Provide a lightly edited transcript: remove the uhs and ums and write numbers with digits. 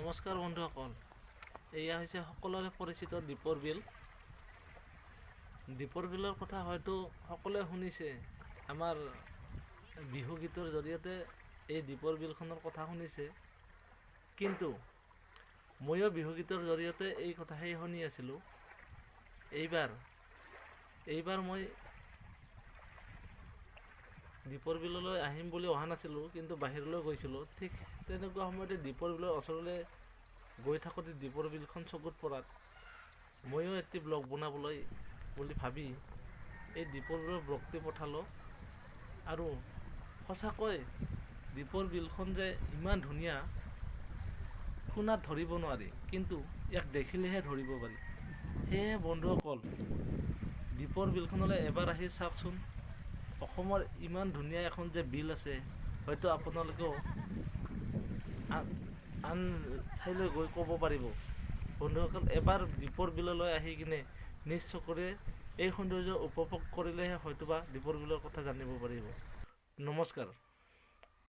নমস্কাৰ বন্ধুসকল, এয়া হৈছে সকলোৰে পৰিচিত দীপৰ বিল। দীপৰ বিলৰ কথা হয়তো সকলোৱে শুনিছে। আমাৰ বিহু গীতৰ জৰিয়তে এই দীপৰ বিলখনৰ কথা শুনিছে, কিন্তু ময়ো বিহু গীতৰ জৰিয়তে এই কথাই শুনি আছিলোঁ। এইবাৰ মই দীপৰ বিললৈ আহিম বুলি অহা নাছিলোঁ, কিন্তু বাহিৰলৈ গৈছিলোঁ। ঠিক তেনেকুৱা সময়তে দীপৰ বিলৰ ওচৰলৈ গৈ থাকোঁতে দীপৰ বিলখন চকুত পৰাত ময়ো এটি ব্লগ বনাবলৈ বুলি ভাবি এই দীপৰ বিলৰ ব্লগটি পঠালোঁ। আৰু সঁচাকৈ দীপৰ বিলখন যে ইমান ধুনীয়া, শুনাত ধৰিব নোৱাৰি, কিন্তু ইয়াক দেখিলেহে ধৰিব পাৰি। সেয়ে বন্ধুসকল, দীপৰ বিলখনলৈ এবাৰ আহি চাওকচোন। অসমৰ ইমান ধুনীয়া এখন যে বিল আছে, হয়তো আপোনালোকেও আন ঠাইলৈ গৈ ক'ব পাৰিব। বন্ধুসকল, এবাৰ দীপৰ বিললৈ আহি কিনে নিজ চকুৰে এই সৌন্দৰ্য উপভোগ কৰিলেহে হয়তোবা দীপৰ বিলৰ কথা জানিব পাৰিব। নমস্কাৰ।